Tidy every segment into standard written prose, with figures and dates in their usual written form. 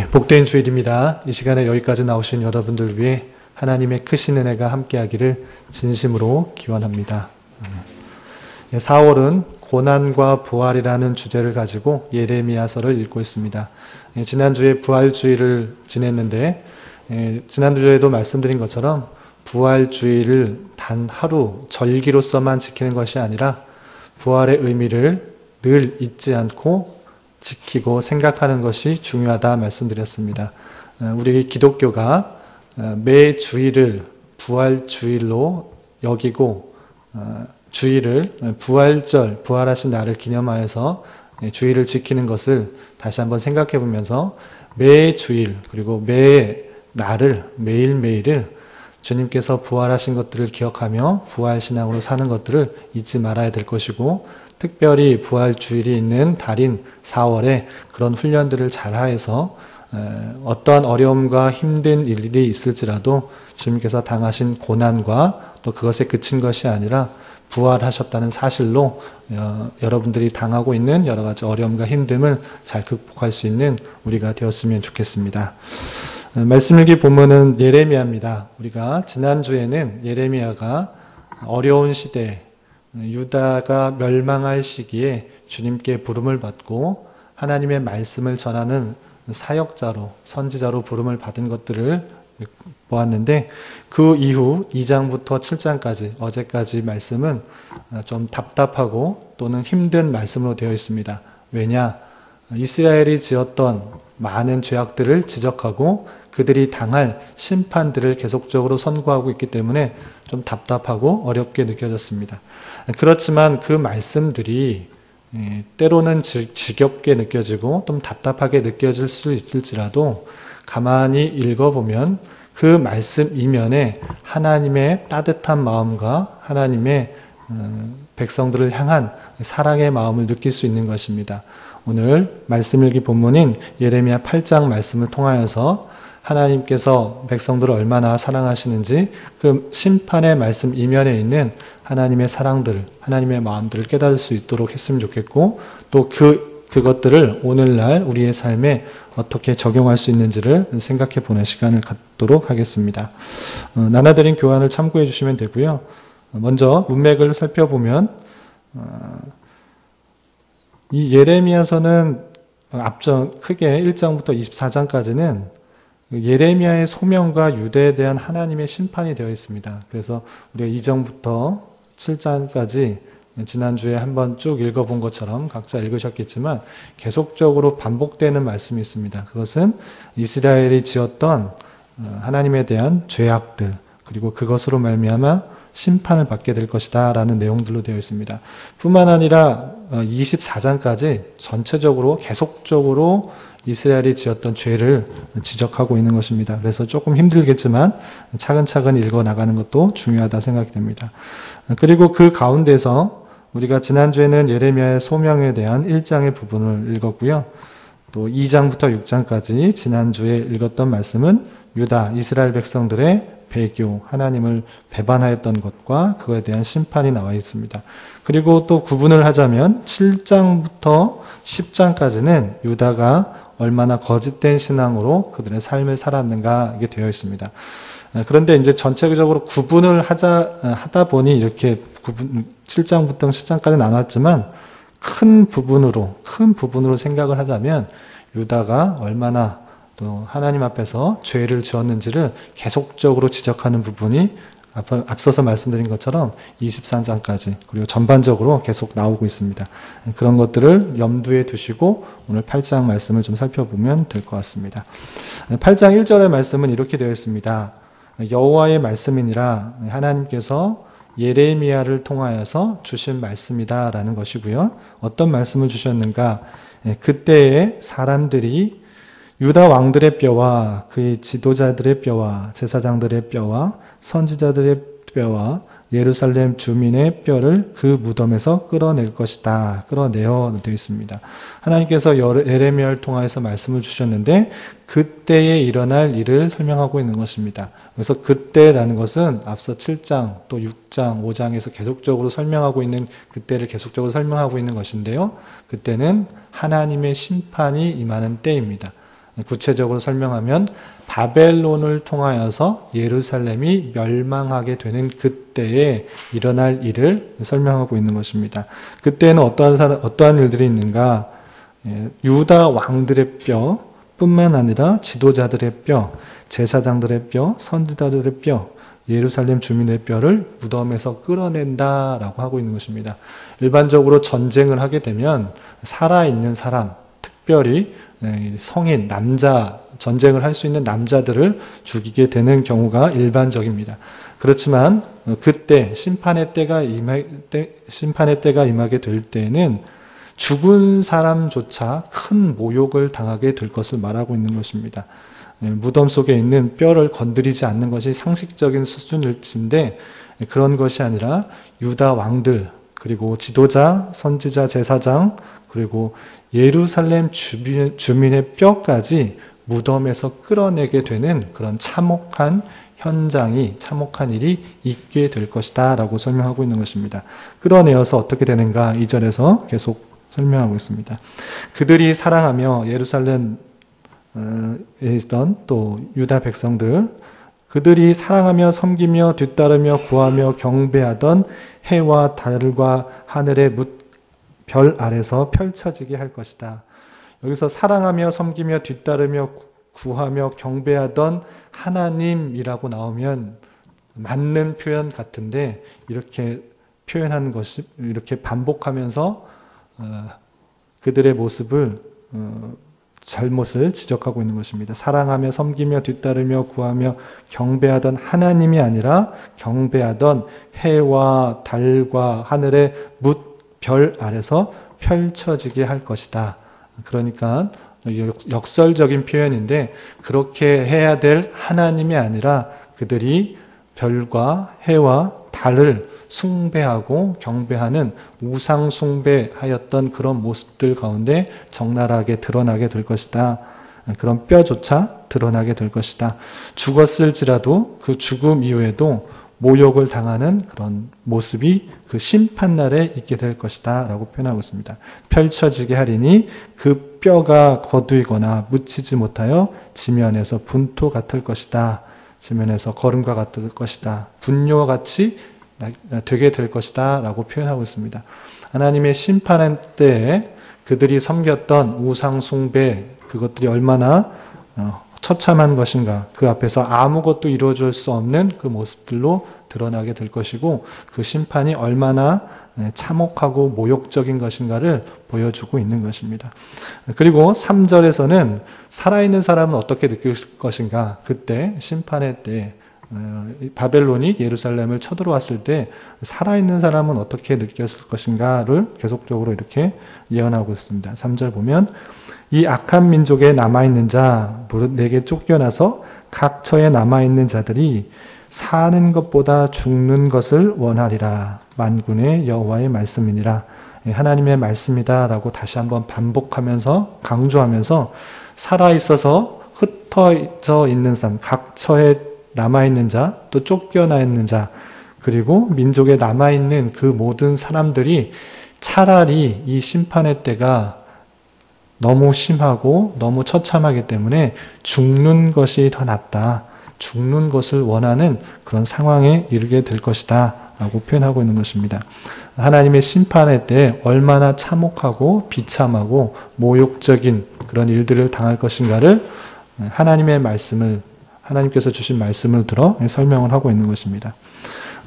복된 주일입니다. 이 시간에 여기까지 나오신 여러분들 위해 하나님의 크신 은혜가 함께하기를 진심으로 기원합니다. 4월은 고난과 부활이라는 주제를 가지고 예레미야서를 읽고 있습니다. 지난주에 부활주의를 지냈는데 지난주에도 말씀드린 것처럼 부활주의를 단 하루 절기로서만 지키는 것이 아니라 부활의 의미를 늘 잊지 않고 지키고 생각하는 것이 중요하다 말씀드렸습니다. 우리 기독교가 매 주일을 부활주일로 여기고 주일을 부활절, 부활하신 날을 기념하여서 주일을 지키는 것을 다시 한번 생각해 보면서 매 주일 그리고 매 날을 매일매일을 주님께서 부활하신 것들을 기억하며 부활신앙으로 사는 것들을 잊지 말아야 될 것이고 특별히 부활주일이 있는 달인 4월에 그런 훈련들을 잘하여서 어떠한 어려움과 힘든 일이 있을지라도 주님께서 당하신 고난과 또 그것에 그친 것이 아니라 부활하셨다는 사실로 여러분들이 당하고 있는 여러 가지 어려움과 힘듦을 잘 극복할 수 있는 우리가 되었으면 좋겠습니다. 말씀 읽기 본문은 예레미야입니다. 우리가 지난주에는 예레미야가 어려운 시대, 유다가 멸망할 시기에 주님께 부름을 받고 하나님의 말씀을 전하는 사역자로, 선지자로 부름을 받은 것들을 보았는데 그 이후 2장부터 7장까지 어제까지 말씀은 좀 답답하고 또는 힘든 말씀으로 되어 있습니다. 왜냐? 이스라엘이 지었던 많은 죄악들을 지적하고 그들이 당할 심판들을 계속적으로 선고하고 있기 때문에 좀 답답하고 어렵게 느껴졌습니다. 그렇지만 그 말씀들이 때로는 지겹게 느껴지고 좀 답답하게 느껴질 수 있을지라도 가만히 읽어보면 그 말씀 이면에 하나님의 따뜻한 마음과 하나님의 백성들을 향한 사랑의 마음을 느낄 수 있는 것입니다. 오늘 말씀 읽기 본문인 예레미야 8장 말씀을 통하여서 하나님께서 백성들을 얼마나 사랑하시는지 그 심판의 말씀 이면에 있는 하나님의 사랑들, 하나님의 마음들을 깨달을 수 있도록 했으면 좋겠고 또 그것들을 오늘날 우리의 삶에 어떻게 적용할 수 있는지를 생각해 보는 시간을 갖도록 하겠습니다. 나눠드린 교환을 참고해 주시면 되고요. 먼저 문맥을 살펴보면 이 예레미야서는 앞전 크게 1장부터 24장까지는 예레미야의 소명과 유대에 대한 하나님의 심판이 되어 있습니다. 그래서 우리가 2장부터 7장까지 지난주에 한번 쭉 읽어본 것처럼 각자 읽으셨겠지만 계속적으로 반복되는 말씀이 있습니다. 그것은 이스라엘이 지었던 하나님에 대한 죄악들 그리고 그것으로 말미암아 심판을 받게 될 것이다 라는 내용들로 되어 있습니다. 뿐만 아니라 24장까지 전체적으로 계속적으로 이스라엘이 지었던 죄를 지적하고 있는 것입니다. 그래서 조금 힘들겠지만 차근차근 읽어나가는 것도 중요하다 생각이 됩니다. 그리고 그 가운데서 우리가 지난주에는 예레미야의 소명에 대한 1장의 부분을 읽었고요. 또 2장부터 6장까지 지난주에 읽었던 말씀은 유다, 이스라엘 백성들의 배교, 하나님을 배반하였던 것과 그거에 대한 심판이 나와 있습니다. 그리고 또 구분을 하자면 7장부터 10장까지는 유다가 얼마나 거짓된 신앙으로 그들의 삶을 살았는가 이게 되어 있습니다. 그런데 이제 전체적으로 구분을 하다 보니 이렇게 7장부터 10장까지 나눴지만 큰 부분으로 생각을 하자면 유다가 얼마나 또 하나님 앞에서 죄를 지었는지를 계속적으로 지적하는 부분이 앞서서 말씀드린 것처럼 23장까지 그리고 전반적으로 계속 나오고 있습니다. 그런 것들을 염두에 두시고 오늘 8장 말씀을 좀 살펴보면 될 것 같습니다. 8장 1절의 말씀은 이렇게 되어 있습니다. 여호와의 말씀이니라 하나님께서 예레미야를 통하여서 주신 말씀이다 라는 것이고요. 어떤 말씀을 주셨는가? 그때의 사람들이 유다 왕들의 뼈와 그의 지도자들의 뼈와 제사장들의 뼈와 선지자들의 뼈와 예루살렘 주민의 뼈를 그 무덤에서 끌어낼 것이다. 끌어내어 되어 있습니다. 하나님께서 예레미야를 통해서 말씀을 주셨는데 그때에 일어날 일을 설명하고 있는 것입니다. 그래서 그때라는 것은 앞서 7장 또 6장 5장에서 계속적으로 설명하고 있는 그때를 계속적으로 설명하고 있는 것인데요. 그때는 하나님의 심판이 임하는 때입니다. 구체적으로 설명하면 바벨론을 통하여서 예루살렘이 멸망하게 되는 그때에 일어날 일을 설명하고 있는 것입니다. 그때는 어떠한 일들이 있는가? 유다 왕들의 뼈 뿐만 아니라 지도자들의 뼈, 제사장들의 뼈, 선지자들의 뼈, 예루살렘 주민의 뼈를 무덤에서 끌어낸다라고 하고 있는 것입니다. 일반적으로 전쟁을 하게 되면 살아있는 사람, 특별히 성인, 남자, 전쟁을 할 수 있는 남자들을 죽이게 되는 경우가 일반적입니다. 그렇지만 그때 심판의 때가 임하게 될 때에는 죽은 사람조차 큰 모욕을 당하게 될 것을 말하고 있는 것입니다. 무덤 속에 있는 뼈를 건드리지 않는 것이 상식적인 수준일진데 그런 것이 아니라 유다 왕들, 그리고 지도자, 선지자, 제사장, 그리고 예루살렘 주민의 뼈까지 무덤에서 끌어내게 되는 그런 참혹한 현장이, 참혹한 일이 있게 될 것이다 라고 설명하고 있는 것입니다. 끌어내어서 어떻게 되는가 2절에서 계속 설명하고 있습니다. 그들이 사랑하며 예루살렘에 있던 또 유다 백성들, 그들이 사랑하며 섬기며 뒤따르며 구하며 경배하던 해와 달과 하늘의 별 아래서 펼쳐지게 할 것이다. 여기서 사랑하며 섬기며 뒤따르며 구하며 경배하던 하나님이라고 나오면 맞는 표현 같은데 이렇게 표현하는 것이 이렇게 반복하면서 그들의 모습을 잘못을 지적하고 있는 것입니다. 사랑하며 섬기며 뒤따르며 구하며 경배하던 하나님이 아니라 경배하던 해와 달과 하늘의 별 아래서 펼쳐지게 할 것이다. 그러니까 역설적인 표현인데 그렇게 해야 될 하나님이 아니라 그들이 별과 해와 달을 숭배하고 경배하는 우상 숭배하였던 그런 모습들 가운데 적나라하게 드러나게 될 것이다. 그런 뼈조차 드러나게 될 것이다. 죽었을지라도 그 죽음 이후에도 모욕을 당하는 그런 모습이 그 심판날에 있게 될 것이다 라고 표현하고 있습니다. 펼쳐지게 하리니 그 뼈가 거두이거나 묻히지 못하여 지면에서 분토 같을 것이다. 지면에서 거름과 같을 것이다. 분뇨와 같이 되게 될 것이다 라고 표현하고 있습니다. 하나님의 심판의 때에 그들이 섬겼던 우상 숭배, 그것들이 얼마나 처참한 것인가, 그 앞에서 아무것도 이루어질 수 없는 그 모습들로 드러나게 될 것이고 그 심판이 얼마나 참혹하고 모욕적인 것인가를 보여주고 있는 것입니다. 그리고 3절에서는 살아있는 사람은 어떻게 느낄 것인가, 그때 심판의 때 바벨론이 예루살렘을 쳐들어왔을 때 살아있는 사람은 어떻게 느꼈을 것인가를 계속적으로 이렇게 예언하고 있습니다. 3절 보면 이 악한 민족에 남아있는 자 무릇 내게 쫓겨나서 각처에 남아있는 자들이 사는 것보다 죽는 것을 원하리라. 만군의 여호와의 말씀이니라. 하나님의 말씀이다 라고 다시 한번 반복하면서 강조하면서 살아있어서 흩어져 있는 삶, 각처에 남아있는 자, 또 쫓겨나 있는 자, 그리고 민족에 남아있는 그 모든 사람들이 차라리 이 심판의 때가 너무 심하고 너무 처참하기 때문에 죽는 것이 더 낫다. 죽는 것을 원하는 그런 상황에 이르게 될 것이다 라고 표현하고 있는 것입니다. 하나님의 심판의 때 얼마나 참혹하고 비참하고 모욕적인 그런 일들을 당할 것인가를 하나님의 말씀을, 하나님께서 주신 말씀을 들어 설명을 하고 있는 것입니다.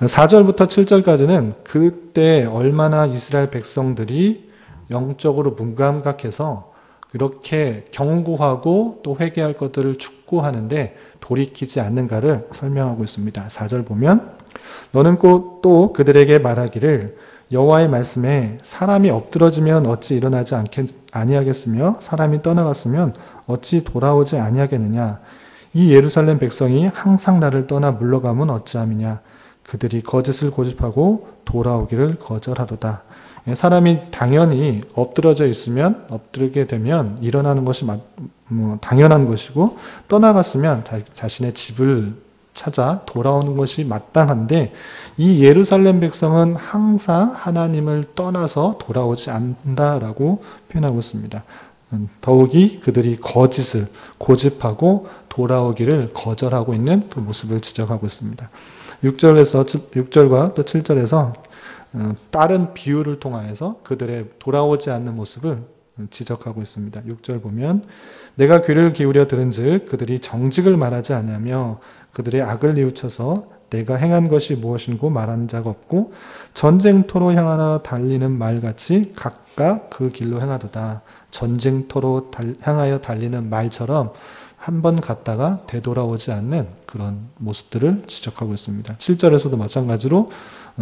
4절부터 7절까지는 그때 얼마나 이스라엘 백성들이 영적으로 문감각해서 그렇게 경고하고 또 회개할 것들을 촉구하는데 돌이키지 않는가를 설명하고 있습니다. 4절 보면 너는 또 그들에게 말하기를 여호와의 말씀에 사람이 엎드러지면 어찌 일어나지 아니하겠으며 사람이 떠나갔으면 어찌 돌아오지 아니하겠느냐. 이 예루살렘 백성이 항상 나를 떠나 물러가면 어찌함이냐. 그들이 거짓을 고집하고 돌아오기를 거절하도다. 사람이 당연히 엎드러져 있으면 엎드리게 되면 일어나는 것이 당연한 것이고 떠나갔으면 자신의 집을 찾아 돌아오는 것이 마땅한데 이 예루살렘 백성은 항상 하나님을 떠나서 돌아오지 않는다라고 표현하고 있습니다. 더욱이 그들이 거짓을 고집하고 돌아오기를 거절하고 있는 그 모습을 지적하고 있습니다. 6절과 또 7절에서 다른 비유를 통하여서 그들의 돌아오지 않는 모습을 지적하고 있습니다. 6절 보면 내가 귀를 기울여 들은즉 그들이 정직을 말하지 않으며 그들의 악을 뉘우쳐서 내가 행한 것이 무엇인고 말하는 자가 없고 전쟁터로 향하여 달리는 말같이 각각 그 길로 행하도다. 전쟁터로 향하여 달리는 말처럼 한 번 갔다가 되돌아오지 않는 그런 모습들을 지적하고 있습니다. 7절에서도 마찬가지로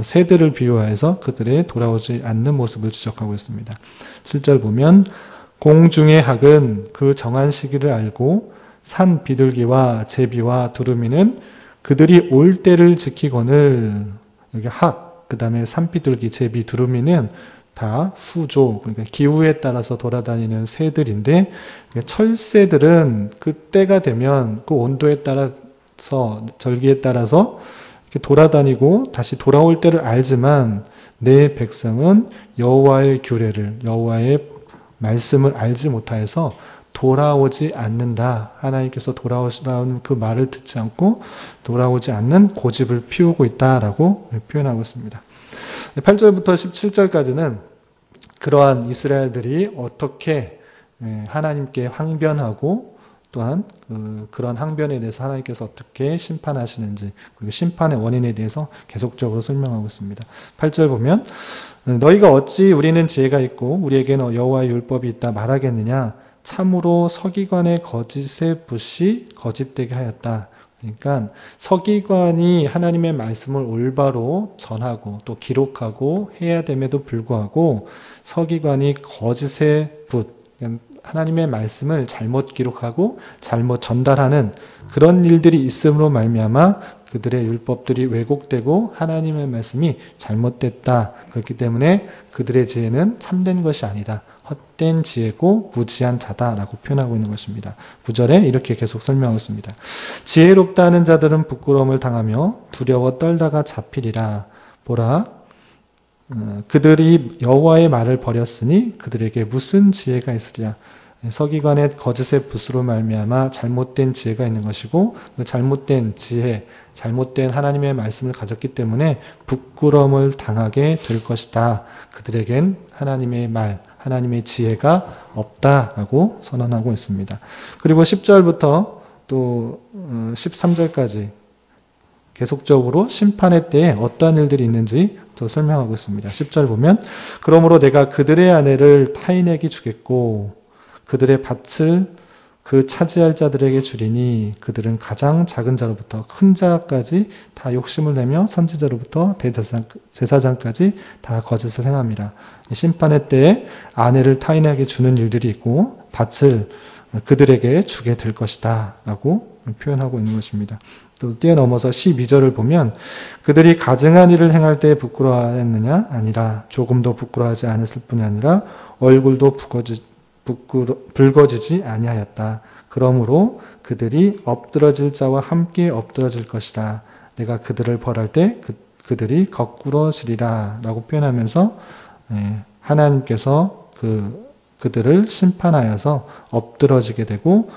새들을 비유하여서 그들의 돌아오지 않는 모습을 지적하고 있습니다. 7절 보면 공중의 학은 그 정한 시기를 알고 산 비둘기와 제비와 두루미는 그들이 올 때를 지키거늘. 여기 학, 그 다음에 산비둘기, 제비, 두루미는 다 후조, 그러니까 기후에 따라서 돌아다니는 새들인데 철새들은 그 때가 되면 그 온도에 따라서 절기에 따라서 이렇게 돌아다니고 다시 돌아올 때를 알지만 내 백성은 여호와의 규례를, 여호와의 말씀을 알지 못하여서 돌아오지 않는다. 하나님께서 돌아오시라는 그 말을 듣지 않고 돌아오지 않는 고집을 피우고 있다라고 표현하고 있습니다. 8절부터 17절까지는 그러한 이스라엘들이 어떻게 하나님께 항변하고 또한 그런 항변에 대해서 하나님께서 어떻게 심판하시는지 그리고 심판의 원인에 대해서 계속적으로 설명하고 있습니다. 8절 보면 너희가 어찌 우리는 지혜가 있고 우리에게는 여호와의 율법이 있다 말하겠느냐. 참으로 서기관의 거짓의 붓이 거짓되게 하였다. 그러니까 서기관이 하나님의 말씀을 올바로 전하고 또 기록하고 해야 됨에도 불구하고 서기관이 거짓의 붓, 하나님의 말씀을 잘못 기록하고 잘못 전달하는 그런 일들이 있음으로 말미암아 그들의 율법들이 왜곡되고 하나님의 말씀이 잘못됐다. 그렇기 때문에 그들의 지혜는 참된 것이 아니다. 헛된 지혜고 무지한 자다라고 표현하고 있는 것입니다. 9절에 이렇게 계속 설명하고 있습니다. 지혜롭다 하는 자들은 부끄러움을 당하며 두려워 떨다가 잡히리라. 보라, 그들이 여호와의 말을 버렸으니 그들에게 무슨 지혜가 있으랴. 서기관의 거짓의 붓으로 말미암아 잘못된 지혜가 있는 것이고 그 잘못된 지혜, 잘못된 하나님의 말씀을 가졌기 때문에 부끄러움을 당하게 될 것이다. 그들에겐 하나님의 말, 하나님의 지혜가 없다라고 선언하고 있습니다. 그리고 10절부터 또 13절까지 계속적으로 심판의 때에 어떠한 일들이 있는지 또 설명하고 있습니다. 10절 보면 그러므로 내가 그들의 아내를 타인에게 주겠고 그들의 밭을 그 차지할 자들에게 주리니 그들은 가장 작은 자로부터 큰 자까지 다 욕심을 내며 선지자로부터 대제사장까지 다 거짓을 행함이라. 심판의 때에 아내를 타인에게 주는 일들이 있고 밭을 그들에게 주게 될 것이다 라고 표현하고 있는 것입니다. 또 뛰어넘어서 12절을 보면 그들이 가증한 일을 행할 때 부끄러워했느냐? 아니라 조금도 부끄러워하지 않았을 뿐이 아니라 얼굴도 붉어지지 아니하였다. 그러므로 그들이 엎드러질 자와 함께 엎드러질 것이다. 내가 그들을 벌할 때 그들이 거꾸러지리라 라고 표현하면서 하나님께서 그들을 심판하여서 엎드러지게 되고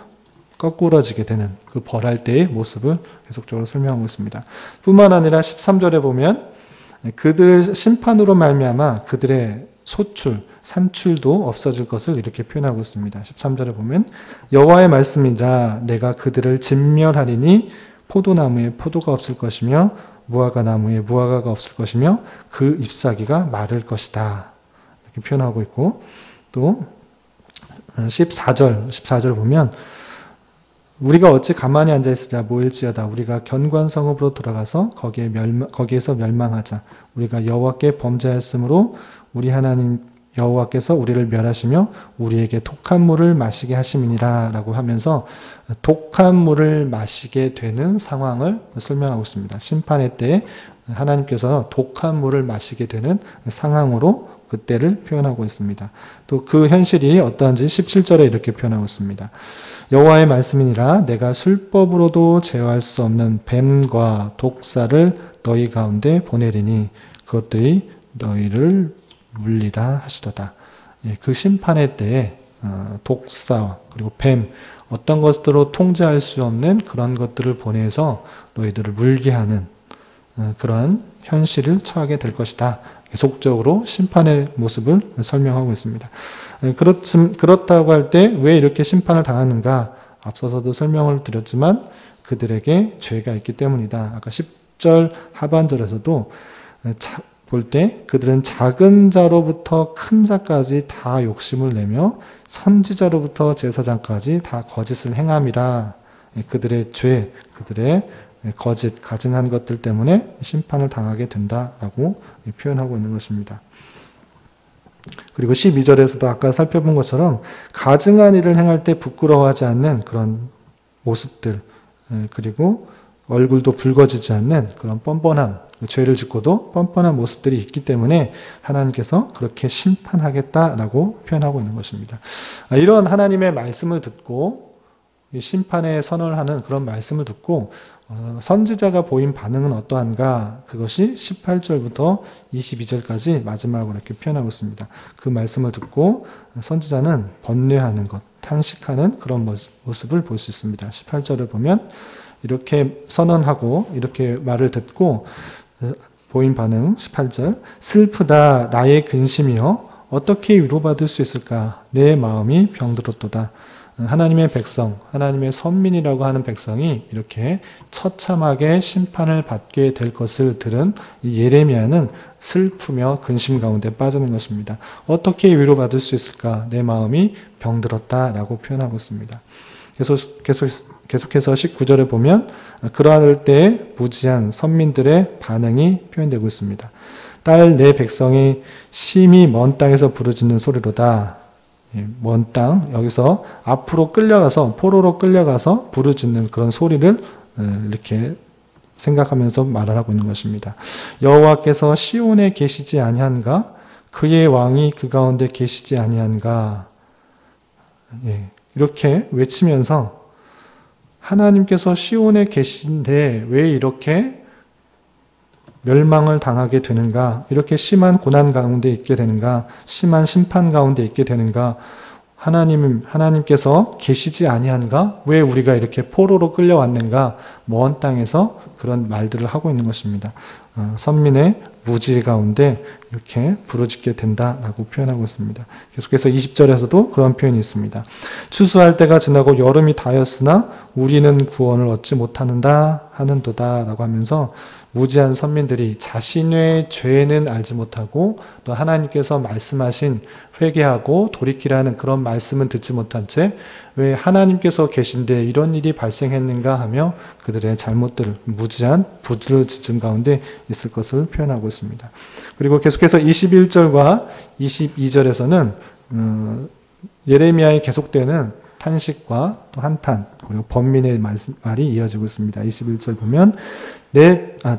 거꾸러지게 되는 그 벌할 때의 모습을 계속적으로 설명하고 있습니다. 뿐만 아니라 13절에 보면 그들 심판으로 말미암아 그들의 소출, 산출도 없어질 것을 이렇게 표현하고 있습니다. 13절에 보면 여호와의 말씀이라 내가 그들을 진멸하리니 포도나무에 포도가 없을 것이며 무화과 나무에 무화과가 없을 것이며 그 잎사귀가 마를 것이다. 이렇게 표현하고 있고 또 14절 보면 우리가 어찌 가만히 앉아있으랴 모일지어다. 우리가 견관성읍으로 돌아가서 거기에서 멸망하자. 우리가 여호와께 범죄하였으므로 우리 하나님 여호와께서 우리를 멸하시며 우리에게 독한 물을 마시게 하심이니라 라고 하면서 독한 물을 마시게 되는 상황을 설명하고 있습니다. 심판의 때에 하나님께서 독한 물을 마시게 되는 상황으로 그때를 표현하고 있습니다. 또 그 현실이 어떠한지 17절에 이렇게 표현하고 있습니다. 여호와의 말씀이니라 내가 술법으로도 제어할 수 없는 뱀과 독사를 너희 가운데 보내리니 그것들이 너희를 물리라 하시도다. 그 심판의 때에 독사 그리고 뱀 어떤 것들로 통제할 수 없는 그런 것들을 보내서 너희들을 물게 하는 그러한 현실을 처하게 될 것이다. 계속적으로 심판의 모습을 설명하고 있습니다. 그렇다고 할 때 왜 이렇게 심판을 당하는가? 앞서서도 설명을 드렸지만 그들에게 죄가 있기 때문이다. 아까 10절 하반절에서도 볼 때 그들은 작은 자로부터 큰 자까지 다 욕심을 내며 선지자로부터 제사장까지 다 거짓을 행함이라. 그들의 죄, 그들의 거짓, 가증한 것들 때문에 심판을 당하게 된다라고 표현하고 있는 것입니다. 그리고 12절에서도 아까 살펴본 것처럼 가증한 일을 행할 때 부끄러워하지 않는 그런 모습들, 그리고 얼굴도 붉어지지 않는 그런 뻔뻔함, 죄를 짓고도 뻔뻔한 모습들이 있기 때문에 하나님께서 그렇게 심판하겠다라고 표현하고 있는 것입니다. 이런 하나님의 말씀을 듣고 심판의 선언을 하는 그런 말씀을 듣고 선지자가 보인 반응은 어떠한가? 그것이 18절부터 22절까지 마지막으로 이렇게 표현하고 있습니다. 그 말씀을 듣고 선지자는 번뇌하는 것, 탄식하는 그런 모습을 볼 수 있습니다. 18절을 보면 이렇게 선언하고 이렇게 말을 듣고 보인 반응 18절 슬프다 나의 근심이여 어떻게 위로받을 수 있을까? 내 마음이 병들었도다. 하나님의 백성, 하나님의 선민이라고 하는 백성이 이렇게 처참하게 심판을 받게 될 것을 들은 예레미야는 슬프며 근심 가운데 빠지는 것입니다. 어떻게 위로받을 수 있을까? 내 마음이 병들었다라고 표현하고 있습니다. 계속해서 19절에 보면 그러할 때 무지한 선민들의 반응이 표현되고 있습니다. 딸 내 백성이 심히 먼 땅에서 부르짖는 소리로다. 먼 땅, 여기서 앞으로 끌려가서 포로로 끌려가서 부르짖는 그런 소리를 이렇게 생각하면서 말을 하고 있는 것입니다. 여호와께서 시온에 계시지 아니한가? 그의 왕이 그 가운데 계시지 아니한가? 이렇게 외치면서 하나님께서 시온에 계신데 왜 이렇게 멸망을 당하게 되는가? 이렇게 심한 고난 가운데 있게 되는가? 심한 심판 가운데 있게 되는가? 하나님께서 계시지 아니한가? 왜 우리가 이렇게 포로로 끌려왔는가? 먼 땅에서 그런 말들을 하고 있는 것입니다. 선민의 무지 가운데 이렇게 부르짖게 된다라고 표현하고 있습니다. 계속해서 20절에서도 그런 표현이 있습니다. 추수할 때가 지나고 여름이 다였으나 우리는 구원을 얻지 못하는다 하는도다 라고 하면서 무지한 선민들이 자신의 죄는 알지 못하고 또 하나님께서 말씀하신 회개하고 돌이키라는 그런 말씀은 듣지 못한 채 왜 하나님께서 계신데 이런 일이 발생했는가 하며 그들의 잘못들을 무지한 부르짖음 가운데 있을 것을 표현하고 있습니다. 그리고 계속해서 21절과 22절에서는 예레미야의 계속되는 탄식과 또 한탄 그리고 번민의 말이 이어지고 있습니다. 21절 보면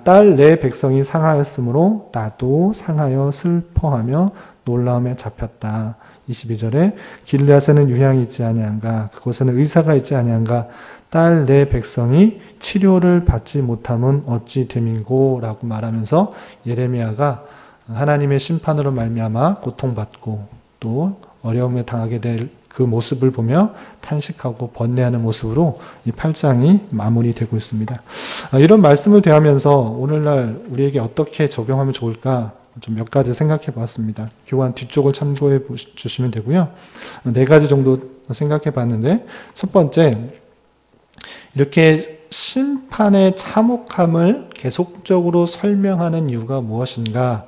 딸 내 백성이 상하였으므로 나도 상하여 슬퍼하며 놀라움에 잡혔다. 22절에 길앗에는 유향이 있지 아니한가 그곳에는 의사가 있지 아니한가 딸 내 백성이 치료를 받지 못함은 어찌 됨인고 라고 말하면서 예레미야가 하나님의 심판으로 말미암아 고통받고 또 어려움에 당하게 될 그 모습을 보며 탄식하고 번뇌하는 모습으로 이 8장이 마무리되고 있습니다. 이런 말씀을 대하면서 오늘날 우리에게 어떻게 적용하면 좋을까 좀 몇 가지 생각해 봤습니다. 교환 뒤쪽을 참고해 주시면 되고요. 4가지 정도 생각해 봤는데 첫 번째 이렇게 심판의 참혹함을 계속적으로 설명하는 이유가 무엇인가?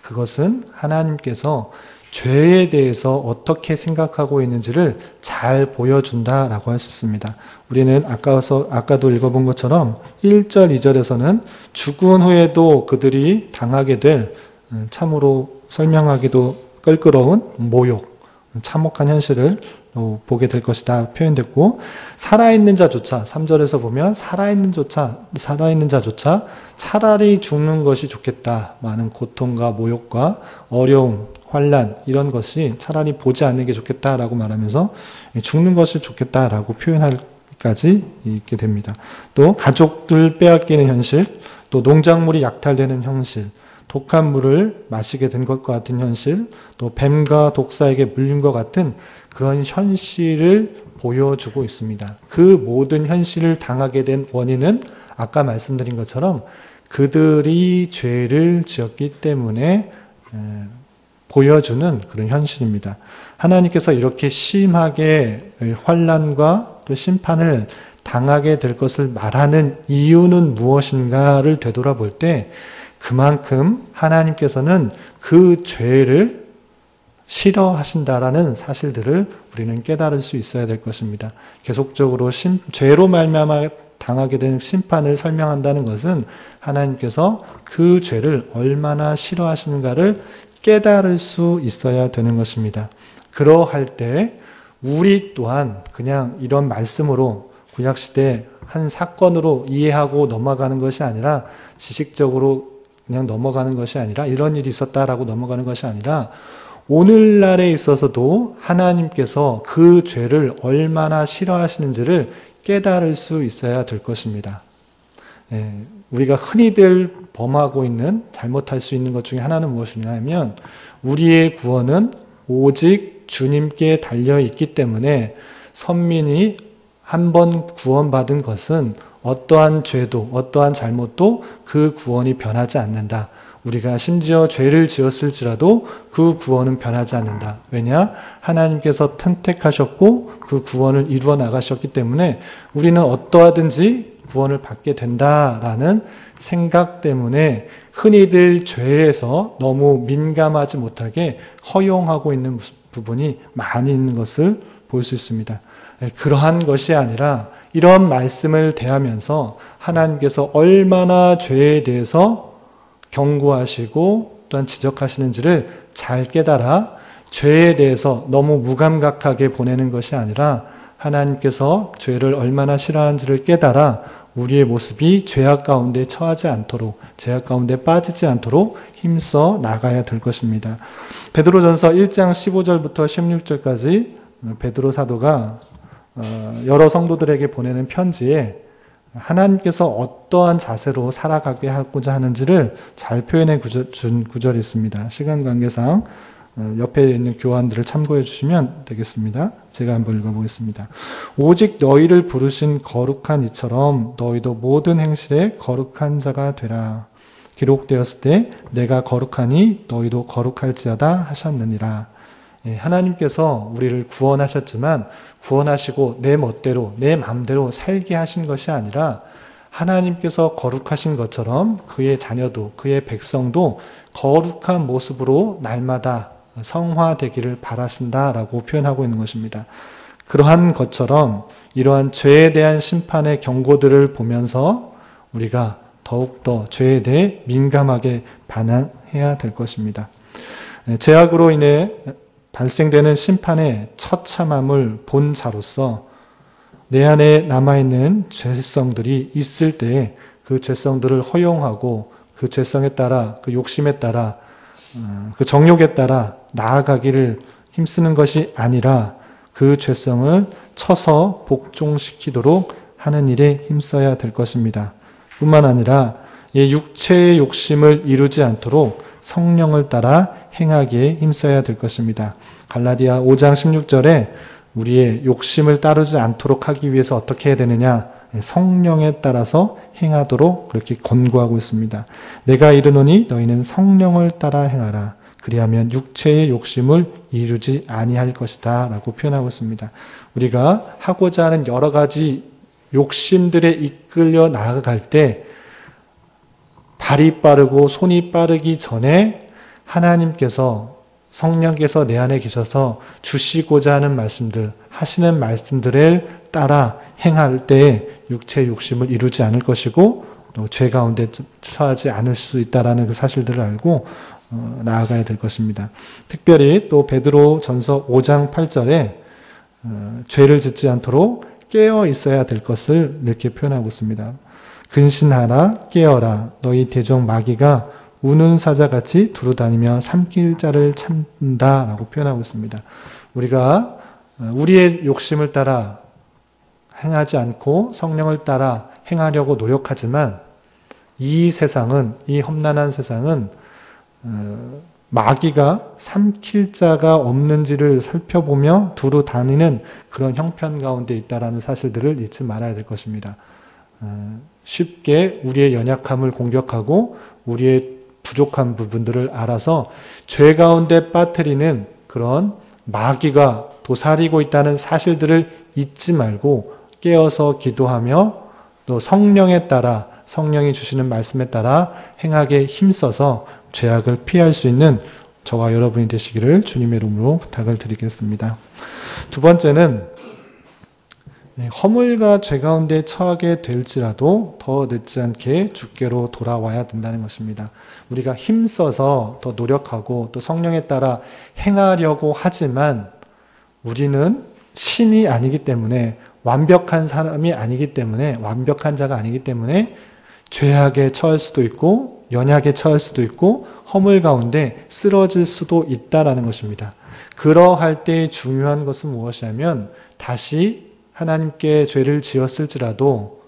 그것은 하나님께서 죄에 대해서 어떻게 생각하고 있는지를 잘 보여준다라고 할 수 있습니다. 우리는 아까도 읽어본 것처럼 1절, 2절에서는 죽은 후에도 그들이 당하게 될 참으로 설명하기도 껄끄러운 모욕, 참혹한 현실을 보게 될 것이다 표현됐고 살아있는 자조차 3절에서 보면 살아있는 자조차 차라리 죽는 것이 좋겠다. 많은 고통과 모욕과 어려움, 환난 이런 것이 차라리 보지 않는 게 좋겠다라고 말하면서 죽는 것이 좋겠다라고 표현할까지 있게 됩니다. 또 가족들 빼앗기는 현실, 또 농작물이 약탈되는 현실, 독한 물을 마시게 된 것과 같은 현실, 또 뱀과 독사에게 물린 것 같은 그런 현실을 보여주고 있습니다. 그 모든 현실을 당하게 된 원인은 아까 말씀드린 것처럼 그들이 죄를 지었기 때문에 보여주는 그런 현실입니다. 하나님께서 이렇게 심하게 환난과 또 심판을 당하게 될 것을 말하는 이유는 무엇인가를 되돌아볼 때 그만큼 하나님께서는 그 죄를 싫어하신다라는 사실들을 우리는 깨달을 수 있어야 될 것입니다. 계속적으로 죄로 말미암아 당하게 되는 심판을 설명한다는 것은 하나님께서 그 죄를 얼마나 싫어하시는가를 깨달을 수 있어야 되는 것입니다. 그러할 때 우리 또한 그냥 이런 말씀으로 구약시대 한 사건으로 이해하고 넘어가는 것이 아니라 지식적으로 그냥 넘어가는 것이 아니라 이런 일이 있었다라고 넘어가는 것이 아니라 오늘날에 있어서도 하나님께서 그 죄를 얼마나 싫어하시는지를 깨달을 수 있어야 될 것입니다. 우리가 흔히들 범하고 있는 잘못할 수 있는 것 중에 하나는 무엇이냐면 우리의 구원은 오직 주님께 달려있기 때문에 선민이 한 번 구원받은 것은 어떠한 죄도 어떠한 잘못도 그 구원이 변하지 않는다. 우리가 심지어 죄를 지었을지라도 그 구원은 변하지 않는다. 왜냐? 하나님께서 선택하셨고 그 구원을 이루어 나가셨기 때문에 우리는 어떠하든지 구원을 받게 된다라는 생각 때문에 흔히들 죄에서 너무 민감하지 못하게 허용하고 있는 부분이 많이 있는 것을 볼 수 있습니다. 그러한 것이 아니라 이런 말씀을 대하면서 하나님께서 얼마나 죄에 대해서 경고하시고 또한 지적하시는지를 잘 깨달아 죄에 대해서 너무 무감각하게 보내는 것이 아니라 하나님께서 죄를 얼마나 싫어하는지를 깨달아 우리의 모습이 죄악 가운데 처하지 않도록 죄악 가운데 빠지지 않도록 힘써 나가야 될 것입니다. 베드로전서 1장 15절부터 16절까지 베드로 사도가 여러 성도들에게 보내는 편지에 하나님께서 어떠한 자세로 살아가게 하고자 하는지를 잘 표현해 준 구절이 있습니다. 시간 관계상 옆에 있는 교환들을 참고해 주시면 되겠습니다. 제가 한번 읽어보겠습니다. 오직 너희를 부르신 거룩한 이처럼 너희도 모든 행실에 거룩한 자가 되라. 기록되었을 때 내가 거룩하니 너희도 거룩할지어다 하셨느니라. 하나님께서 우리를 구원하셨지만 구원하시고 내 멋대로 내 마음대로 살게 하신 것이 아니라 하나님께서 거룩하신 것처럼 그의 자녀도 그의 백성도 거룩한 모습으로 날마다 성화되기를 바라신다라고 표현하고 있는 것입니다. 그러한 것처럼 이러한 죄에 대한 심판의 경고들을 보면서 우리가 더욱더 죄에 대해 민감하게 반응해야 될 것입니다. 죄악으로 인해 발생되는 심판의 처참함을 본 자로서 내 안에 남아있는 죄성들이 있을 때 그 죄성들을 허용하고 그 죄성에 따라 그 욕심에 따라 그 정욕에 따라 나아가기를 힘쓰는 것이 아니라 그 죄성을 쳐서 복종시키도록 하는 일에 힘써야 될 것입니다. 뿐만 아니라 이 육체의 욕심을 이루지 않도록 성령을 따라 행하기에 힘써야 될 것입니다. 갈라디아 5장 16절에 우리의 욕심을 따르지 않도록 하기 위해서 어떻게 해야 되느냐? 성령에 따라서 행하도록 그렇게 권고하고 있습니다. 내가 이르노니 너희는 성령을 따라 행하라. 그리하면 육체의 욕심을 이루지 아니할 것이다 라고 표현하고 있습니다. 우리가 하고자 하는 여러 가지 욕심들에 이끌려 나아갈 때 발이 빠르고 손이 빠르기 전에 하나님께서 성령께서 내 안에 계셔서 주시고자 하는 말씀들, 하시는 말씀들을 따라 행할 때 육체의 욕심을 이루지 않을 것이고 또 죄 가운데 처하지 않을 수 있다는 그 사실들을 알고 나아가야 될 것입니다. 특별히 또 베드로 전서 5장 8절에 죄를 짓지 않도록 깨어 있어야 될 것을 이렇게 표현하고 있습니다. 근신하라 깨어라 너희 대적 마귀가 우는 사자같이 두루다니며 삼킬 자를 찾는다라고 표현하고 있습니다. 우리가 우리의 욕심을 따라 행하지 않고 성령을 따라 행하려고 노력하지만 이 세상은 이 험난한 세상은 마귀가 삼킬 자가 없는지를 살펴보며 두루 다니는 그런 형편 가운데 있다라는 사실들을 잊지 말아야 될 것입니다. 쉽게 우리의 연약함을 공격하고 우리의 부족한 부분들을 알아서 죄 가운데 빠뜨리는 그런 마귀가 도사리고 있다는 사실들을 잊지 말고 깨어서 기도하며 또 성령에 따라 성령이 주시는 말씀에 따라 행하게 힘써서 죄악을 피할 수 있는 저와 여러분이 되시기를 주님의 이름으로 부탁을 드리겠습니다. 두 번째는 허물과 죄 가운데 처하게 될지라도 더 늦지 않게 주께로 돌아와야 된다는 것입니다. 우리가 힘써서 더 노력하고 또 성령에 따라 행하려고 하지만 우리는 신이 아니기 때문에 완벽한 사람이 아니기 때문에 완벽한 자가 아니기 때문에 죄악에 처할 수도 있고 연약에 처할 수도 있고 허물 가운데 쓰러질 수도 있다라는 것입니다. 그러할 때 중요한 것은 무엇이냐면 다시 하나님께 죄를 지었을지라도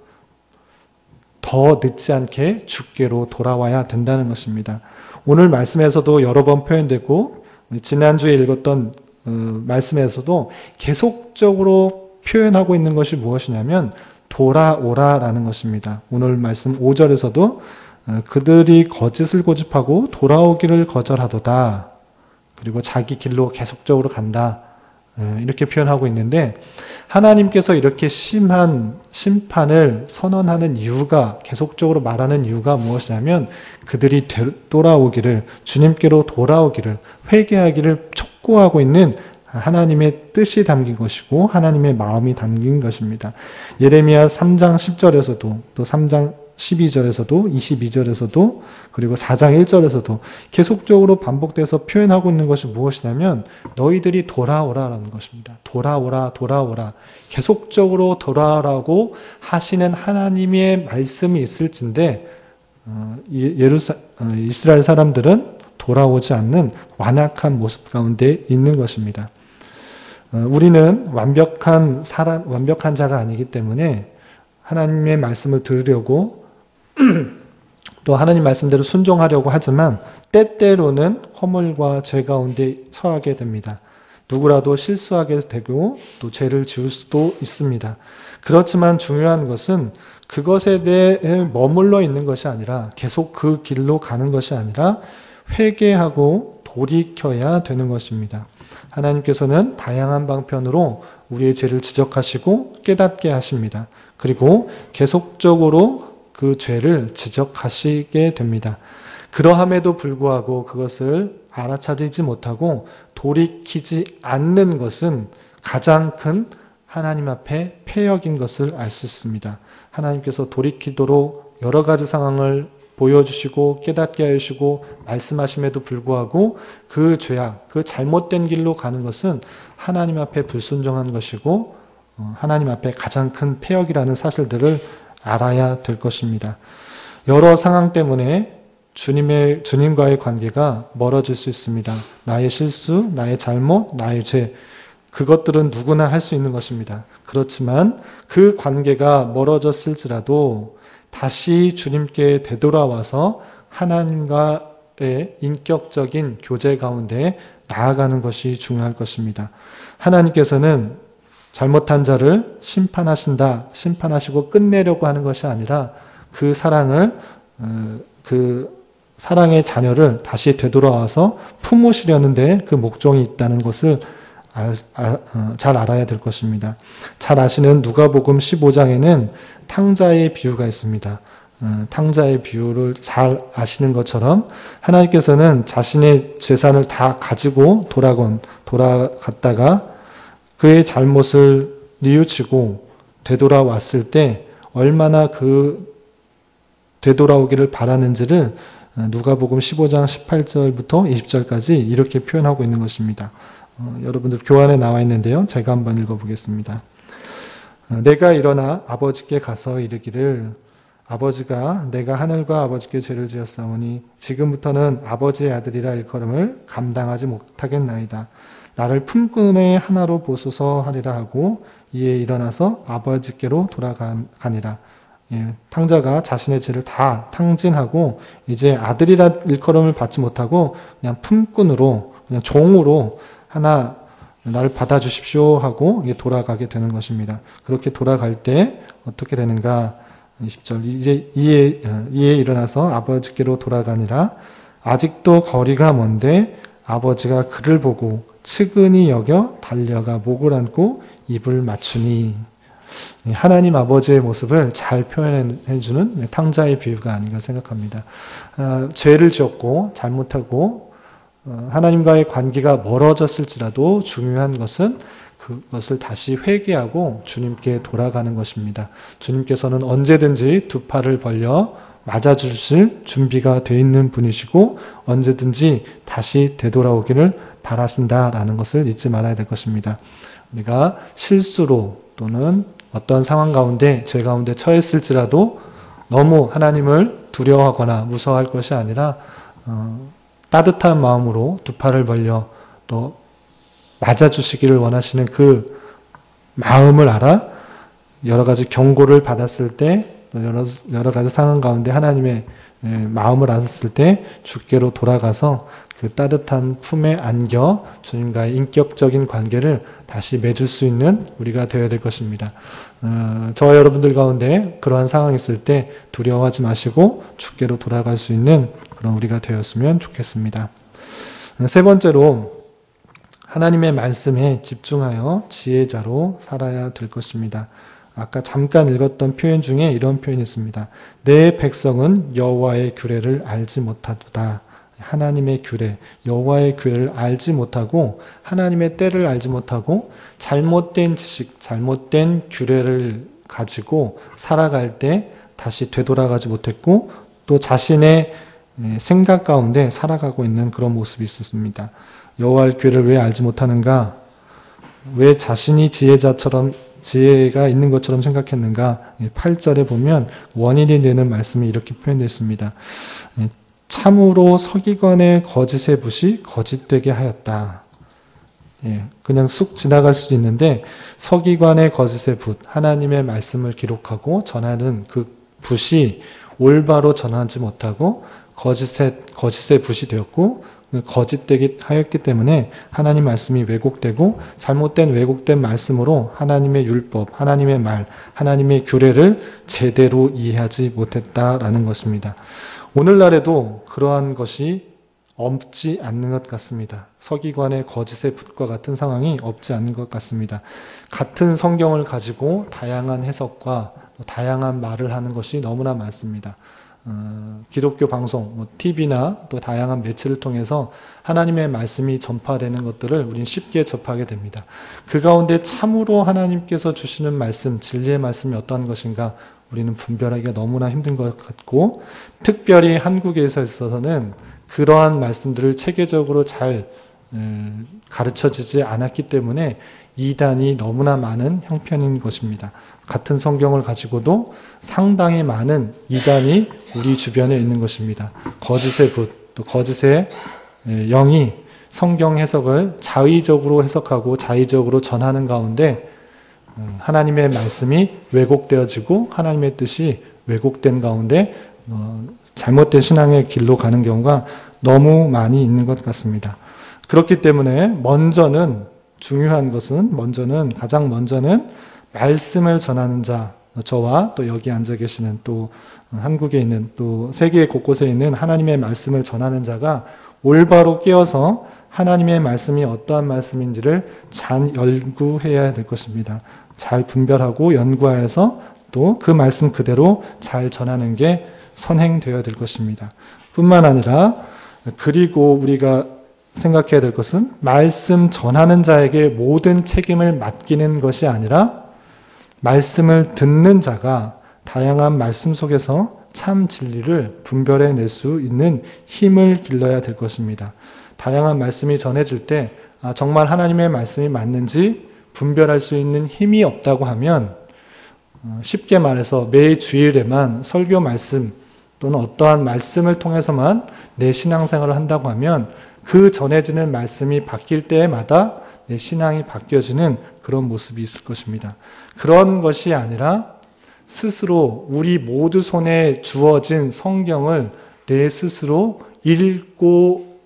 더 늦지 않게 주께로 돌아와야 된다는 것입니다. 오늘 말씀에서도 여러 번 표현되고 지난주에 읽었던 말씀에서도 계속적으로 표현하고 있는 것이 무엇이냐면 돌아오라라는 것입니다. 오늘 말씀 5절에서도 그들이 거짓을 고집하고 돌아오기를 거절하도다. 그리고 자기 길로 계속적으로 간다. 이렇게 표현하고 있는데 하나님께서 이렇게 심한 심판을 선언하는 이유가 계속적으로 말하는 이유가 무엇이냐면 그들이 돌아오기를 주님께로 돌아오기를 회개하기를 촉구하고 있는 하나님의 뜻이 담긴 것이고 하나님의 마음이 담긴 것입니다. 예레미야 3장 10절에서도 또 3장 12절에서도 22절에서도 그리고 4장 1절에서도 계속적으로 반복돼서 표현하고 있는 것이 무엇이냐면 너희들이 돌아오라라는 것입니다. 돌아오라 돌아오라 계속적으로 돌아오라고 하시는 하나님의 말씀이 있을진데 이스라엘 사람들은 돌아오지 않는 완악한 모습 가운데 있는 것입니다. 우리는 완벽한 자가 아니기 때문에 하나님의 말씀을 들으려고 또 하나님 말씀대로 순종하려고 하지만 때때로는 허물과 죄 가운데 처하게 됩니다. 누구라도 실수하게 되고 또 죄를 지을 수도 있습니다. 그렇지만 중요한 것은 그것에 대해 머물러 있는 것이 아니라 계속 그 길로 가는 것이 아니라 회개하고 돌이켜야 되는 것입니다. 하나님께서는 다양한 방편으로 우리의 죄를 지적하시고 깨닫게 하십니다. 그리고 계속적으로 그 죄를 지적하시게 됩니다. 그러함에도 불구하고 그것을 알아차리지 못하고 돌이키지 않는 것은 가장 큰 하나님 앞에 패역인 것을 알 수 있습니다. 하나님께서 돌이키도록 여러 가지 상황을 보여주시고 깨닫게 하시고 말씀하심에도 불구하고 그 죄악, 그 잘못된 길로 가는 것은 하나님 앞에 불순종한 것이고 하나님 앞에 가장 큰 패역이라는 사실들을 알아야 될 것입니다. 여러 상황 때문에 주님과의 관계가 멀어질 수 있습니다. 나의 실수, 나의 잘못, 나의 죄 그것들은 누구나 할 수 있는 것입니다. 그렇지만 그 관계가 멀어졌을지라도 다시 주님께 되돌아와서 하나님과의 인격적인 교제 가운데 나아가는 것이 중요할 것입니다. 하나님께서는 잘못한 자를 심판하시고 끝내려고 하는 것이 아니라 그 사랑의 자녀를 다시 되돌아와서 품으시려는데 그 목적이 있다는 것을 잘 알아야 될 것입니다. 잘 아시는 누가복음 15장에는 탕자의 비유가 있습니다. 탕자의 비유를 잘 아시는 것처럼 하나님께서는 자신의 재산을 다 가지고 돌아갔다가 그의 잘못을 뉘우치고 되돌아왔을 때 얼마나 그 되돌아오기를 바라는지를 누가복음 15장 18절부터 20절까지 이렇게 표현하고 있는 것입니다. 여러분들 교환에 나와 있는데요. 제가 한번 읽어보겠습니다. 내가 일어나 아버지께 가서 이르기를 아버지가 내가 하늘과 아버지께 죄를 지었사오니 지금부터는 아버지의 아들이라 일컬음을 감당하지 못하겠나이다. 나를 품꾼의 하나로 보소서 하리라 하고 이에 일어나서 아버지께로 돌아가니라. 탕자가 자신의 죄를 다 탕진하고 이제 아들이라 일컬음을 받지 못하고 그냥 품꾼으로, 그냥 종으로 하나 나를 받아주십시오 하고 돌아가게 되는 것입니다. 그렇게 돌아갈 때 어떻게 되는가? 20절 이제 이에 일어나서 아버지께로 돌아가니라. 아직도 거리가 먼데 아버지가 그를 보고 측은히 여겨 달려가 목을 안고 입을 맞추니. 하나님 아버지의 모습을 잘 표현해주는 탕자의 비유가 아닌가 생각합니다. 죄를 지었고 잘못하고 하나님과의 관계가 멀어졌을지라도 중요한 것은 그것을 다시 회개하고 주님께 돌아가는 것입니다. 주님께서는 언제든지 두 팔을 벌려 맞아주실 준비가 되어 있는 분이시고 언제든지 다시 되돌아오기를 바라신다라는 것을 잊지 말아야 될 것입니다. 우리가 실수로 또는 어떤 상황 가운데 죄 가운데 처했을지라도 너무 하나님을 두려워하거나 무서워할 것이 아니라 따뜻한 마음으로 두 팔을 벌려 또 맞아주시기를 원하시는 그 마음을 알아 여러 가지 경고를 받았을 때 여러 가지 상황 가운데 하나님의 마음을 알았을 때 주께로 돌아가서 그 따뜻한 품에 안겨 주님과의 인격적인 관계를 다시 맺을 수 있는 우리가 되어야 될 것입니다. 저와 여러분들 가운데 그러한 상황이 있을 때 두려워하지 마시고 주께로 돌아갈 수 있는 그런 우리가 되었으면 좋겠습니다. 세 번째로 하나님의 말씀에 집중하여 지혜자로 살아야 될 것입니다. 아까 잠깐 읽었던 표현 중에 이런 표현이 있습니다. 내 백성은 여호와의 규례를 알지 못하도다. 하나님의 규례, 여호와의 규례를 알지 못하고 하나님의 때를 알지 못하고 잘못된 지식, 잘못된 규례를 가지고 살아갈 때 다시 되돌아가지 못했고 또 자신의 생각 가운데 살아가고 있는 그런 모습이 있었습니다. 여호와의 규례를 왜 알지 못하는가? 왜 자신이 지혜가 있는 것처럼 생각했는가? 8절에 보면 원인이 되는 말씀이 이렇게 표현되어 있습니다. 참으로 서기관의 거짓의 붓이 거짓되게 하였다. 그냥 쑥 지나갈 수도 있는데 서기관의 거짓의 붓, 하나님의 말씀을 기록하고 전하는 그 붓이 올바로 전하지 못하고 거짓의 붓이 되었고 거짓되게 하였기 때문에 하나님 말씀이 왜곡되고 잘못된 왜곡된 말씀으로 하나님의 율법, 하나님의 말, 하나님의 규례를 제대로 이해하지 못했다라는 것입니다. 오늘날에도 그러한 것이 없지 않는 것 같습니다. 서기관의 거짓의 붓과 같은 상황이 없지 않는 것 같습니다. 같은 성경을 가지고 다양한 해석과 다양한 말을 하는 것이 너무나 많습니다. 기독교 방송, TV나 또 다양한 매체를 통해서 하나님의 말씀이 전파되는 것들을 우리는 쉽게 접하게 됩니다. 그 가운데 참으로 하나님께서 주시는 말씀, 진리의 말씀이 어떠한 것인가 우리는 분별하기가 너무나 힘든 것 같고 특별히 한국에서 있어서는 그러한 말씀들을 체계적으로 잘 가르쳐지지 않았기 때문에 이단이 너무나 많은 형편인 것입니다. 같은 성경을 가지고도 상당히 많은 이단이 우리 주변에 있는 것입니다. 거짓의 붓, 또 거짓의 영이 성경 해석을 자의적으로 해석하고 자의적으로 전하는 가운데 하나님의 말씀이 왜곡되어지고 하나님의 뜻이 왜곡된 가운데 잘못된 신앙의 길로 가는 경우가 너무 많이 있는 것 같습니다. 그렇기 때문에 가장 먼저는 말씀을 전하는 자, 저와 또 여기 앉아 계시는 또 한국에 있는 또 세계 곳곳에 있는 하나님의 말씀을 전하는 자가 올바로 깨어서 하나님의 말씀이 어떠한 말씀인지를 잘 연구해야 될 것입니다. 잘 분별하고 연구하여서 또 그 말씀 그대로 잘 전하는 게 선행되어야 될 것입니다. 뿐만 아니라 그리고 우리가 생각해야 될 것은 말씀 전하는 자에게 모든 책임을 맡기는 것이 아니라 말씀을 듣는 자가 다양한 말씀 속에서 참 진리를 분별해낼 수 있는 힘을 길러야 될 것입니다. 다양한 말씀이 전해질 때 정말 하나님의 말씀이 맞는지 분별할 수 있는 힘이 없다고 하면 쉽게 말해서 매 주일에만 설교 말씀 또는 어떠한 말씀을 통해서만 내 신앙생활을 한다고 하면 그 전해지는 말씀이 바뀔 때마다 내 신앙이 바뀌어지는 그런 모습이 있을 것입니다. 그런 것이 아니라 스스로 우리 모두 손에 주어진 성경을 내 스스로 읽고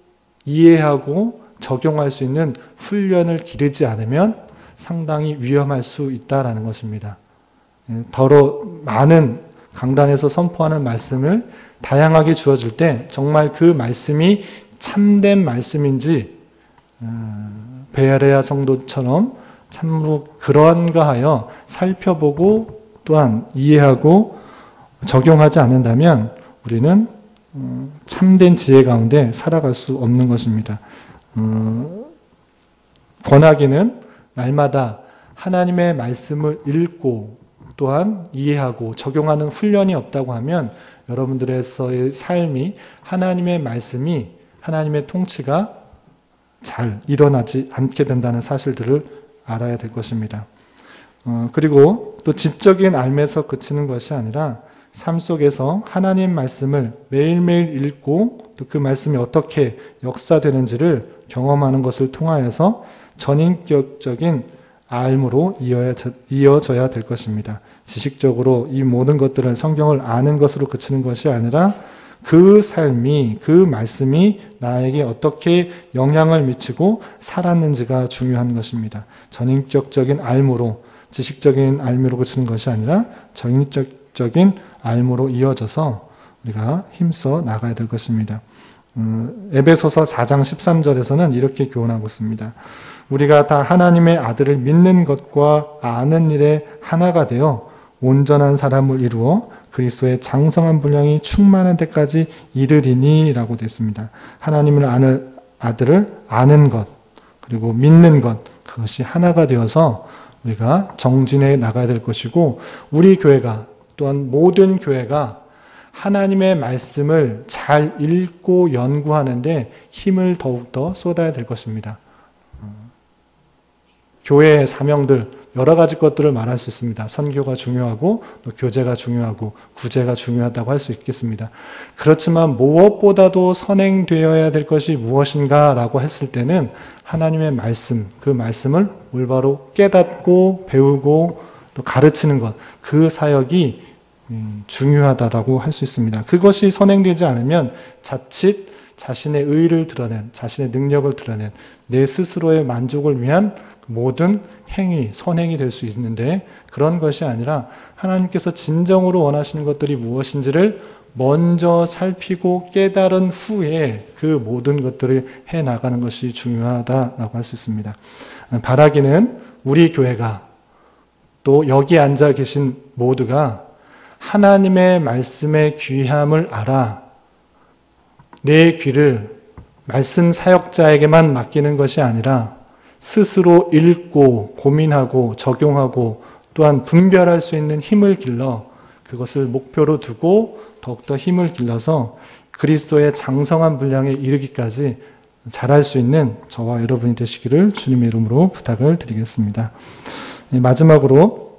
이해하고 적용할 수 있는 훈련을 기르지 않으면 상당히 위험할 수 있다라는 것입니다. 더러 많은 강단에서 선포하는 말씀을 다양하게 주어질 때 정말 그 말씀이 참된 말씀인지 베레아 성도처럼 참으로 그런가 하여 살펴보고 또한 이해하고 적용하지 않는다면 우리는 참된 지혜 가운데 살아갈 수 없는 것입니다. 권하기는 날마다 하나님의 말씀을 읽고 또한 이해하고 적용하는 훈련이 없다고 하면 여러분들의 삶이 하나님의 말씀이 하나님의 통치가 잘 일어나지 않게 된다는 사실들을 알아야 될 것입니다. 그리고 또 지적인 알매서 그치는 것이 아니라 삶 속에서 하나님 말씀을 매일매일 읽고 또 그 말씀이 어떻게 역사되는지를 경험하는 것을 통하여서 전인격적인 알므로 이어져야 될 것입니다. 지식적으로 이 모든 것들을 성경을 아는 것으로 그치는 것이 아니라 그 삶이, 그 말씀이 나에게 어떻게 영향을 미치고 살았는지가 중요한 것입니다. 전인격적인 알므로, 지식적인 알므로 그치는 것이 아니라 전인격적인 알므로 이어져서 우리가 힘써 나가야 될 것입니다. 에베소서 4장 13절에서는 이렇게 교훈하고 있습니다. 우리가 다 하나님의 아들을 믿는 것과 아는 일에 하나가 되어 온전한 사람을 이루어 그리스도의 장성한 분량이 충만한 데까지 이르리니 라고 되어 있습니다. 하나님을 아는 아들을 아는 것 그리고 믿는 것 그것이 하나가 되어서 우리가 정진해 나가야 될 것이고 우리 교회가 또한 모든 교회가 하나님의 말씀을 잘 읽고 연구하는데 힘을 더욱더 쏟아야 될 것입니다. 교회의 사명들 여러 가지 것들을 말할 수 있습니다. 선교가 중요하고 또 교제가 중요하고 구제가 중요하다고 할 수 있겠습니다. 그렇지만 무엇보다도 선행되어야 될 것이 무엇인가 라고 했을 때는 하나님의 말씀, 그 말씀을 올바로 깨닫고 배우고 또 가르치는 것, 그 사역이 중요하다라고 할 수 있습니다. 그것이 선행되지 않으면 자칫 자신의 의를 드러낸, 자신의 능력을 드러낸 내 스스로의 만족을 위한 모든 행위, 선행이 될 수 있는데 그런 것이 아니라 하나님께서 진정으로 원하시는 것들이 무엇인지를 먼저 살피고 깨달은 후에 그 모든 것들을 해나가는 것이 중요하다라고 할 수 있습니다. 바라기는 우리 교회가 또 여기 앉아 계신 모두가 하나님의 말씀의 귀함을 알아 내 귀를 말씀 사역자에게만 맡기는 것이 아니라 스스로 읽고 고민하고 적용하고 또한 분별할 수 있는 힘을 길러 그것을 목표로 두고 더욱더 힘을 길러서 그리스도의 장성한 분량에 이르기까지 잘할 수 있는 저와 여러분이 되시기를 주님의 이름으로 부탁을 드리겠습니다. 마지막으로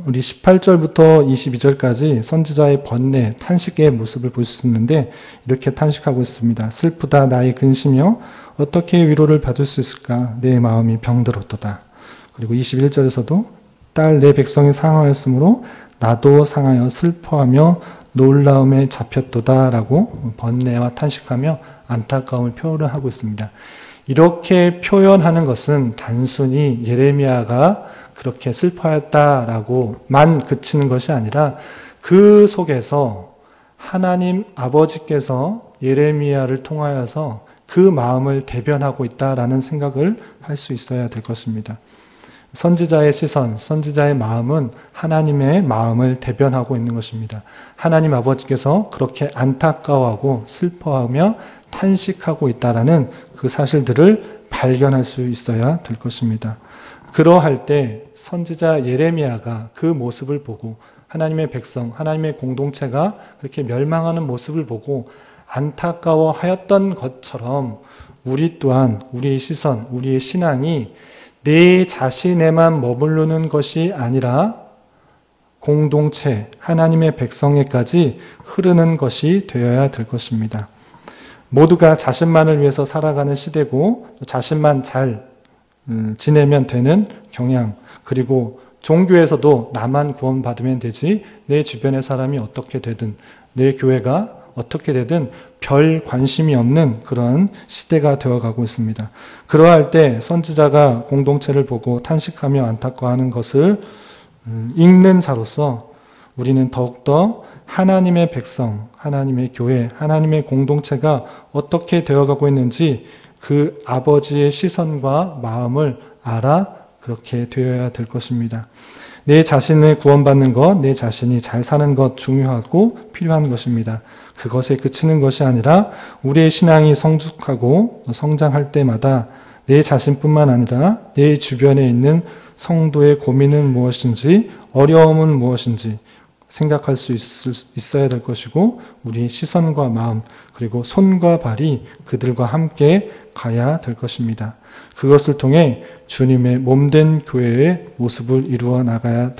우리 18절부터 22절까지 선지자의 번뇌, 탄식의 모습을 볼 수 있는데 이렇게 탄식하고 있습니다. 슬프다 나의 근심이여 어떻게 위로를 받을 수 있을까 내 마음이 병들었도다. 그리고 21절에서도 딸 내 백성이 상하였으므로 나도 상하여 슬퍼하며 놀라움에 잡혔도다 라고 번뇌와 탄식하며 안타까움을 표현하고 있습니다. 이렇게 표현하는 것은 단순히 예레미야가 그렇게 슬퍼했다라고만 그치는 것이 아니라 그 속에서 하나님 아버지께서 예레미야를 통하여서 그 마음을 대변하고 있다라는 생각을 할 수 있어야 될 것입니다. 선지자의 시선, 선지자의 마음은 하나님의 마음을 대변하고 있는 것입니다. 하나님 아버지께서 그렇게 안타까워하고 슬퍼하며 탄식하고 있다라는 그 사실들을 발견할 수 있어야 될 것입니다. 그러할 때 선지자 예레미야가 그 모습을 보고 하나님의 백성, 하나님의 공동체가 그렇게 멸망하는 모습을 보고 안타까워하였던 것처럼 우리 또한 우리의 시선, 우리의 신앙이 내 자신에만 머무르는 것이 아니라 공동체, 하나님의 백성에까지 흐르는 것이 되어야 될 것입니다. 모두가 자신만을 위해서 살아가는 시대고 자신만 잘 지내면 되는 경향 그리고 종교에서도 나만 구원받으면 되지 내 주변의 사람이 어떻게 되든 내 교회가 어떻게 되든 별 관심이 없는 그런 시대가 되어가고 있습니다. 그러할 때 선지자가 공동체를 보고 탄식하며 안타까워하는 것을 읽는 자로서 우리는 더욱더 하나님의 백성, 하나님의 교회, 하나님의 공동체가 어떻게 되어가고 있는지 그 아버지의 시선과 마음을 알아 그렇게 되어야 될 것입니다. 내 자신을 구원받는 것, 내 자신이 잘 사는 것 중요하고 필요한 것입니다. 그것에 그치는 것이 아니라 우리의 신앙이 성숙하고 성장할 때마다 내 자신뿐만 아니라 내 주변에 있는 성도의 고민은 무엇인지 어려움은 무엇인지 생각할 수 있어야 될 것이고 우리의 시선과 마음 그리고 손과 발이 그들과 함께 가야 될 것입니다. 그것을 통해 주님의 몸된 교회의 모습을 이루어 나갈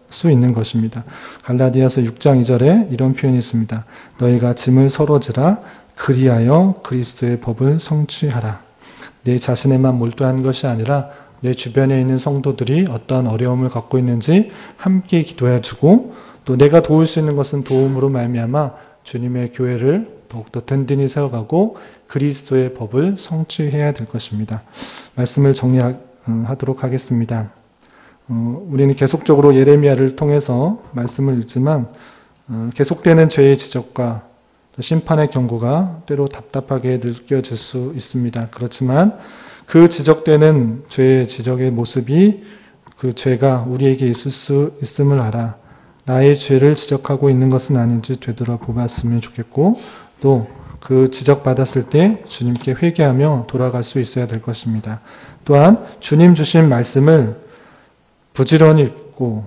수 있는 것입니다. 갈라디아서 6장 2절에 이런 표현이 있습니다. 너희가 짐을 서로 지라 그리하여 그리스도의 법을 성취하라. 내 자신에만 몰두한 것이 아니라 내 주변에 있는 성도들이 어떠한 어려움을 갖고 있는지 함께 기도해주고 또 내가 도울 수 있는 것은 도움으로 말미암아 주님의 교회를 더욱더 든든히 세워가고 그리스도의 법을 성취해야 될 것입니다. 말씀을 정리하도록 하겠습니다. 우리는 계속적으로 예레미야를 통해서 말씀을 읽지만 계속되는 죄의 지적과 심판의 경고가 때로 답답하게 느껴질 수 있습니다. 그렇지만 그 지적되는 죄의 지적의 모습이 그 죄가 우리에게 있을 수 있음을 알아 나의 죄를 지적하고 있는 것은 아닌지 되돌아보았으면 좋겠고 또 그 지적받았을 때 주님께 회개하며 돌아갈 수 있어야 될 것입니다. 또한 주님 주신 말씀을 부지런히 읽고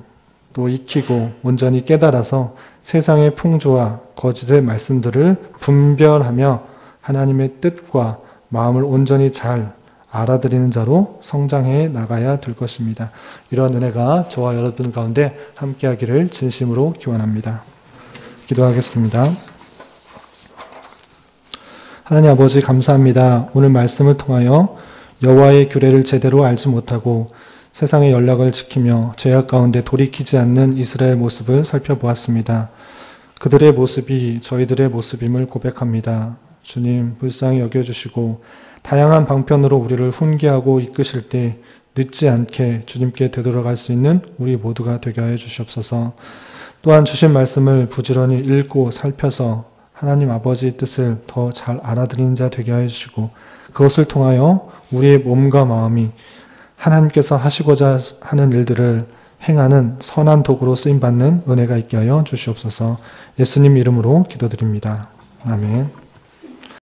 또 익히고 온전히 깨달아서 세상의 풍조와 거짓의 말씀들을 분별하며 하나님의 뜻과 마음을 온전히 잘 알아들이는 자로 성장해 나가야 될 것입니다. 이런 은혜가 저와 여러분 가운데 함께하기를 진심으로 기원합니다. 기도하겠습니다. 하나님 아버지 감사합니다. 오늘 말씀을 통하여 여호와의 규례를 제대로 알지 못하고 세상의 연락을 지키며 죄악 가운데 돌이키지 않는 이스라엘 모습을 살펴보았습니다. 그들의 모습이 저희들의 모습임을 고백합니다. 주님 불쌍히 여겨주시고 다양한 방편으로 우리를 훈계하고 이끄실 때 늦지 않게 주님께 되돌아갈 수 있는 우리 모두가 되게 하여 주시옵소서. 또한 주신 말씀을 부지런히 읽고 살펴서 하나님 아버지의 뜻을 더 잘 알아들이는 자 되게 하여 주시고 그것을 통하여 우리의 몸과 마음이 하나님께서 하시고자 하는 일들을 행하는 선한 도구로 쓰임받는 은혜가 있게 하여 주시옵소서. 예수님 이름으로 기도드립니다. 아멘.